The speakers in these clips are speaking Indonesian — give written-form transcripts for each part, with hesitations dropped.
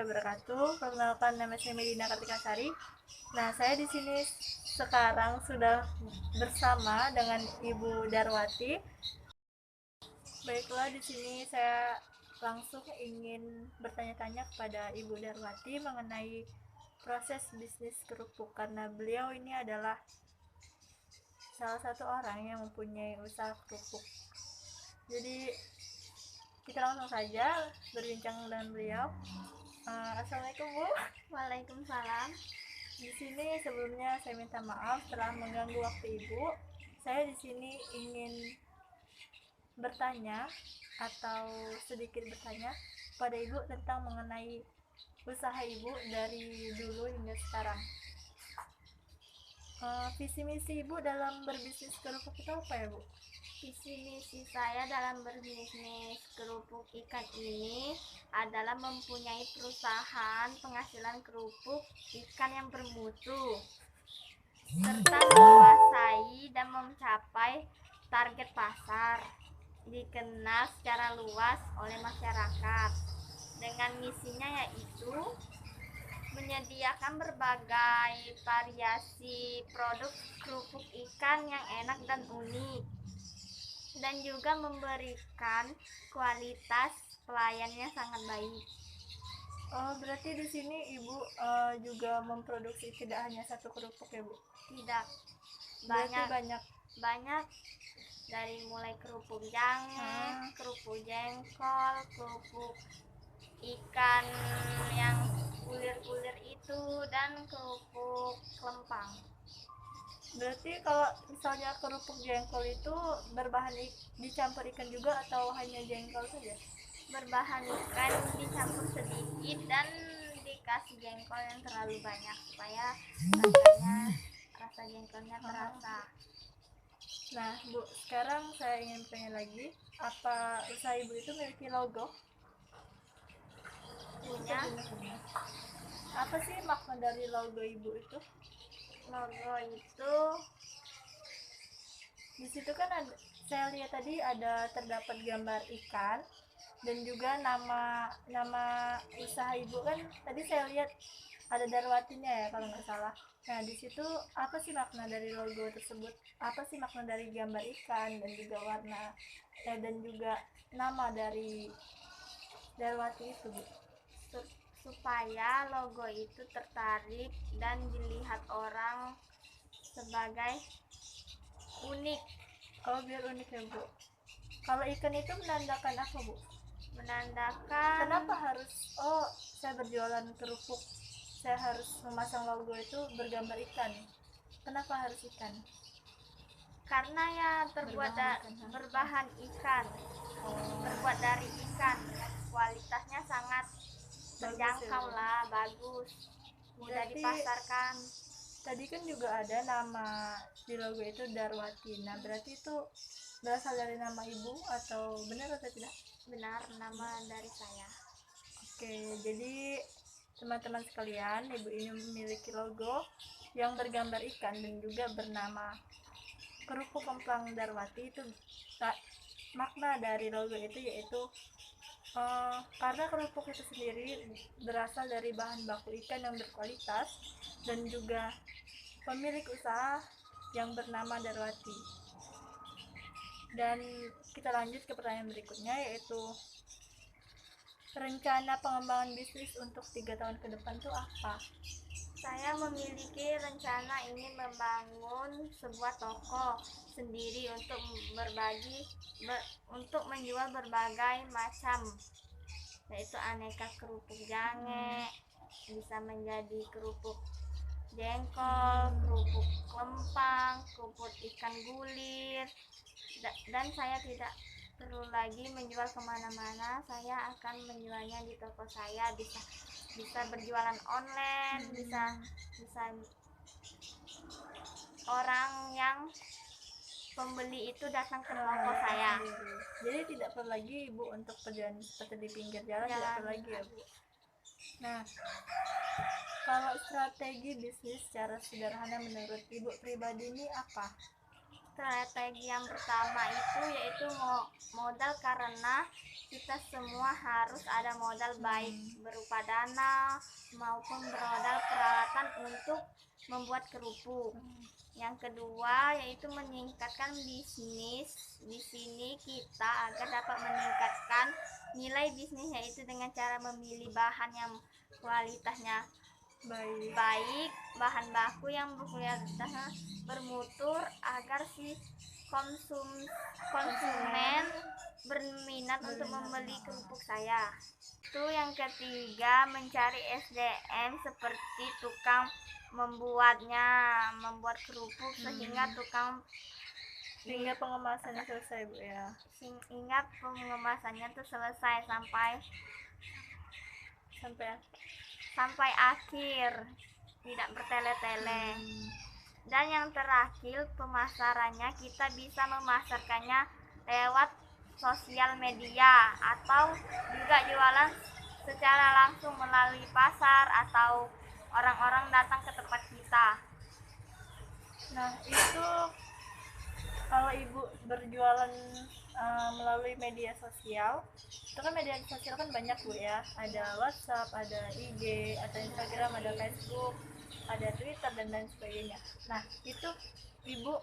wabarakatuh. Perkenalkan, nama saya Medina Kartikasari. Nah, saya di sini sekarang sudah bersama dengan Ibu Darwati. Baiklah, di sini saya langsung ingin bertanya-tanya kepada Ibu Darwati mengenai proses bisnis kerupuk, karena beliau ini adalah salah satu orang yang mempunyai usaha kerupuk. Jadi kita langsung saja berbincang dengan beliau. Assalamualaikum, Bu. Waalaikumsalam. Di sini sebelumnya saya minta maaf telah mengganggu waktu Ibu. Saya di sini ingin bertanya atau sedikit bertanya pada Ibu tentang mengenai usaha Ibu dari dulu hingga sekarang. Visi misi Ibu dalam berbisnis kerupuk itu apa ya, Bu? Visi misi saya dalam berbisnis kerupuk ikan ini adalah mempunyai perusahaan penghasilan kerupuk ikan yang bermutu, serta menguasai dan mencapai target pasar, dikenal secara luas oleh masyarakat. Dengan misinya yaitu menyediakan berbagai variasi produk kerupuk ikan yang enak dan unik, dan juga memberikan kualitas pelayannya sangat baik. Berarti di sini Ibu juga memproduksi tidak hanya satu kerupuk ya, Bu? Tidak, Berarti banyak banyak dari mulai kerupuk jange, kerupuk jengkol, kerupuk ikan yang bulir-bulir itu, dan kerupuk lempang. Berarti kalau misalnya kerupuk jengkol itu berbahan dicampur ikan juga atau hanya jengkol saja? Berbahan ikan dicampur sedikit dan dikasih jengkol yang terlalu banyak supaya rasa jengkolnya terasa. Nah, Bu, sekarang saya ingin bertanya lagi, apa usaha Ibu itu memiliki logo? Punya. Apa sih makna dari logo Ibu itu? Logo itu di situ kan ada, saya lihat tadi ada terdapat gambar ikan dan juga nama usaha Ibu kan tadi saya lihat ada Darwatinya ya kalau nggak salah. Nah, di situ apa sih makna dari logo tersebut? Apa sih makna dari gambar ikan dan juga warna dan juga nama dari Darwati itu, Bu? Supaya logo itu tertarik dan dilihat orang sebagai unik. Oh, biar unik ya, Bu. Kalau ikan itu menandakan apa, Bu? Menandakan Kenapa harus saya berjualan kerupuk, saya harus memasang logo itu bergambar ikan? Kenapa harus ikan? Karena ya berbahan ikan, terbuat dari ikan, kualitasnya sangat terjangkau lah, bagus, mudah dipasarkan. Tadi kan juga ada nama di logo itu Darwati. Nah, berarti itu berasal dari nama Ibu atau benar atau tidak? Benar, nama dari saya. Oke, jadi teman-teman sekalian, Ibu ini memiliki logo yang bergambar ikan dan juga bernama Kerupuk Kemplang Darwati. Itu makna dari logo itu yaitu karena kerupuk itu sendiri berasal dari bahan baku ikan yang berkualitas dan juga pemilik usaha yang bernama Darwati. Dan kita lanjut ke pertanyaan berikutnya, yaitu rencana pengembangan bisnis untuk 3 tahun ke depan itu apa? Saya memiliki rencana ingin membangun sebuah toko sendiri untuk menjual berbagai macam, yaitu aneka kerupuk jange, bisa menjadi kerupuk jengkol, kerupuk lempang, kerupuk ikan gulir, dan saya tidak perlu lagi menjual kemana-mana. Saya akan menjualnya di toko saya, bisa berjualan online, bisa orang yang pembeli itu datang ke toko saya. Jadi tidak perlu lagi Ibu untuk perjalanan seperti di pinggir jalan, tidak perlu lagi ya, Bu. Nah, kalau strategi bisnis secara sederhana menurut Ibu pribadi ini apa? Strategi yang pertama itu yaitu modal, karena kita semua harus ada modal, baik berupa dana maupun modal peralatan untuk membuat kerupuk. Yang kedua yaitu meningkatkan bisnis. Di sini kita agar dapat meningkatkan nilai bisnis yaitu dengan cara memilih bahan yang kualitasnya baik, bahan baku yang berkualitas bermutu agar si konsumen berminat untuk membeli kerupuk saya. Itu yang ketiga, mencari SDM seperti tukang membuat kerupuk sehingga pengemasannya selesai, Bu, ya. Sehingga pengemasannya itu selesai sampai akhir, tidak bertele-tele. Dan yang terakhir, pemasarannya kita bisa memasarkannya lewat sosial media atau juga jualan secara langsung melalui pasar atau orang-orang datang ke tempat kita. Nah, itu kalau Ibu berjualan melalui media sosial, itu kan media sosial kan banyak, Bu, ya. Ada WhatsApp, ada IG, ada Instagram, ada Facebook, ada Twitter dan lain sebagainya. Nah, itu Ibu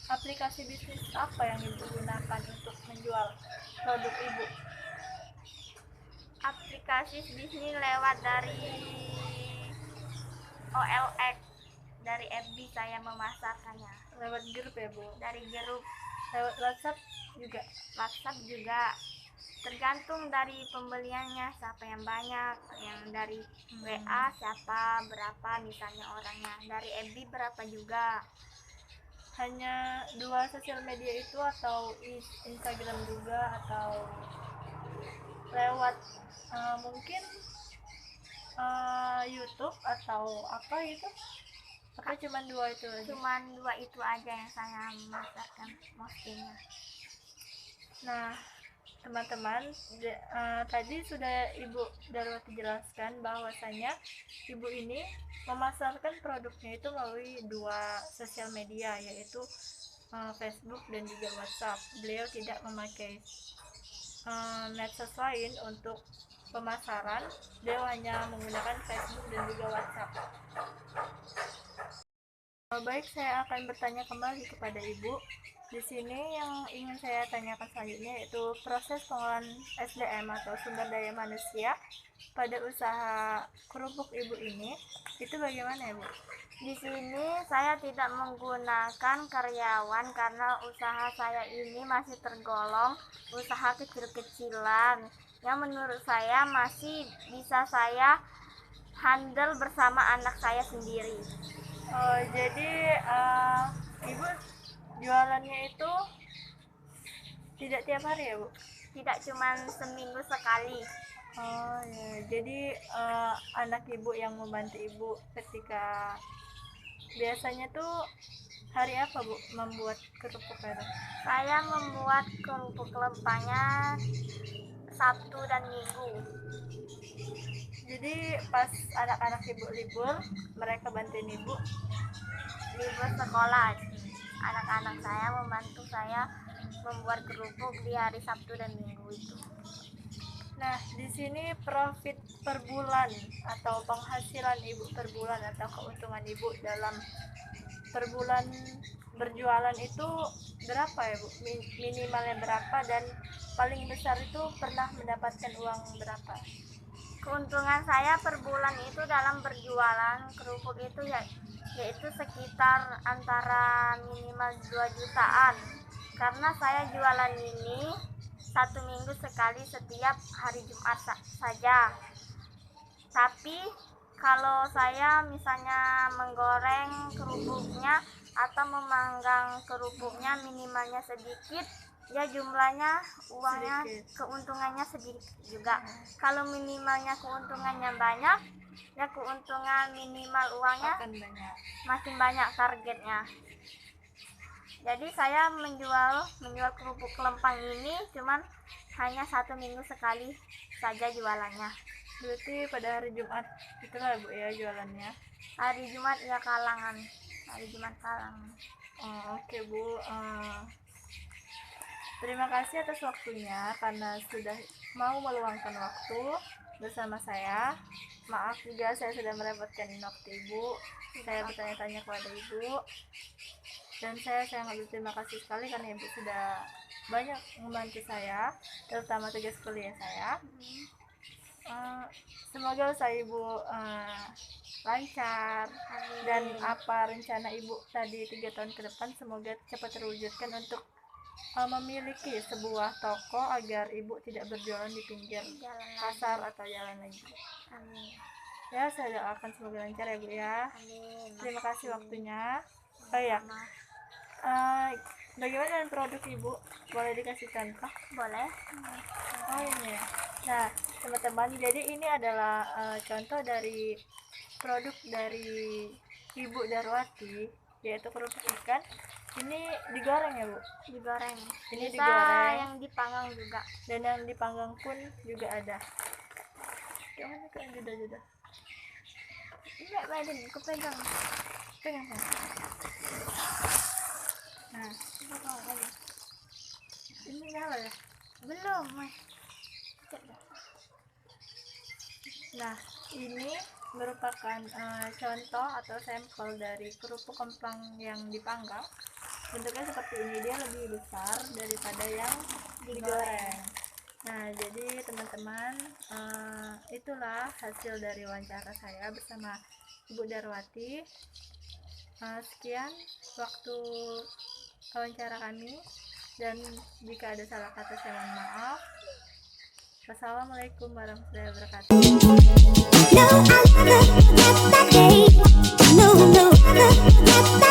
aplikasi bisnis apa yang Ibu gunakan untuk menjual produk Ibu? Aplikasi bisnis lewat dari OLX, dari FB saya memasarkannya. Lewat grup ya, Bu? Dari grup. Lewat WhatsApp juga? Tergantung dari pembeliannya, siapa yang banyak, yang dari WA siapa, berapa misalnya orangnya, dari FB berapa juga. Hanya 2 sosial media itu atau Instagram juga, atau lewat mungkin YouTube atau apa itu? Apa cuma 2 itu aja? Cuman 2 itu aja yang saya memasarkan postingnya. Nah, teman-teman, tadi sudah Ibu Darwati jelaskan bahwasanya Ibu ini memasarkan produknya itu melalui 2 sosial media, yaitu Facebook dan juga WhatsApp. Beliau tidak memakai medsos lain untuk pemasaran, beliau hanya menggunakan Facebook dan juga WhatsApp. Baik, saya akan bertanya kembali kepada Ibu. Di sini yang ingin saya tanyakan selanjutnya yaitu proses pengolahan SDM atau sumber daya manusia pada usaha kerupuk Ibu ini, itu bagaimana ya, Bu? Di sini saya tidak menggunakan karyawan karena usaha saya ini masih tergolong usaha kecil-kecilan yang menurut saya masih bisa saya handle bersama anak saya sendiri. Jadi Ibu jualannya itu tidak tiap hari ya, Bu? Tidak, cuma seminggu sekali. Oh ya, jadi anak Ibu yang membantu Ibu ketika biasanya tuh hari apa, Bu, membuat kerupuk itu? Saya membuat kerupuk lempangnya Sabtu dan Minggu. Jadi pas anak-anak Ibu libur, mereka bantuin Ibu? Libur sekolah, anak-anak saya membantu saya membuat kerupuk di hari Sabtu dan Minggu itu. Nah, di sini profit per bulan atau penghasilan Ibu per bulan atau keuntungan Ibu dalam per bulan berjualan itu berapa ya, Bu? Minimalnya berapa dan paling besar itu pernah mendapatkan uang berapa? Keuntungan saya per bulan itu dalam berjualan kerupuk itu yaitu sekitar antara minimal 2 jutaan, karena saya jualan ini 1 minggu sekali setiap hari Jumat saja. Tapi kalau saya misalnya menggoreng kerupuknya atau memanggang kerupuknya minimalnya sedikit, ya jumlahnya uangnya sedikit. Keuntungannya sedikit juga. Kalau minimalnya keuntungannya banyak, ya keuntungan minimal uangnya makin banyak targetnya. Jadi saya menjual kerupuk lempang ini cuman hanya 1 minggu sekali saja jualannya. Berarti pada hari Jumat itulah, Bu, ya jualannya? Hari Jumat ya kalangan, hari Jumat kalangan. Oke Bu. Terima kasih atas waktunya karena sudah mau meluangkan waktu bersama saya. Maaf juga saya sudah merepotkan waktu Ibu. Saya bertanya-tanya kepada Ibu. Dan saya sangat berterima kasih sekali karena Ibu sudah banyak membantu saya, terutama tugas kuliah saya. Semoga usaha Ibu lancar. Amin. Dan apa rencana Ibu tadi 3 tahun ke depan semoga cepat terwujudkan untuk memiliki sebuah toko agar Ibu tidak berjualan di pinggir Jalan pasar atau jalan lagi. Amin. Ya, saya doakan semoga lancar ya Bu ya. Amin. Terima kasih waktunya. Oh ya, Sama. bagaimana dengan produk Ibu? Boleh dikasih contoh? Boleh. Oh ini ya. Nah teman-teman, jadi ini adalah contoh dari produk dari Ibu Darwati, yaitu kerupuk ikan. Ini digoreng ya Bu? Digoreng. Ini Bisa digoreng. yang dipanggang juga. Dan yang dipanggang pun juga ada. Gimana kan jeda-jeda? Enggak, badan aku pegang. Pegang kan? Nah, Pegang aja. ini nyala ya? Belum, Mas. Cek dah. Nah, ini merupakan contoh atau sampel dari kerupuk kemplang yang dipanggang. Bentuknya seperti ini, dia lebih besar daripada yang digoreng. Nah, jadi teman-teman, itulah hasil dari wawancara saya bersama Ibu Darwati. Sekian waktu wawancara kami, dan jika ada salah kata saya mohon maaf. Wassalamualaikum warahmatullahi wabarakatuh. No, I'll never forget that day. No, no, never forget that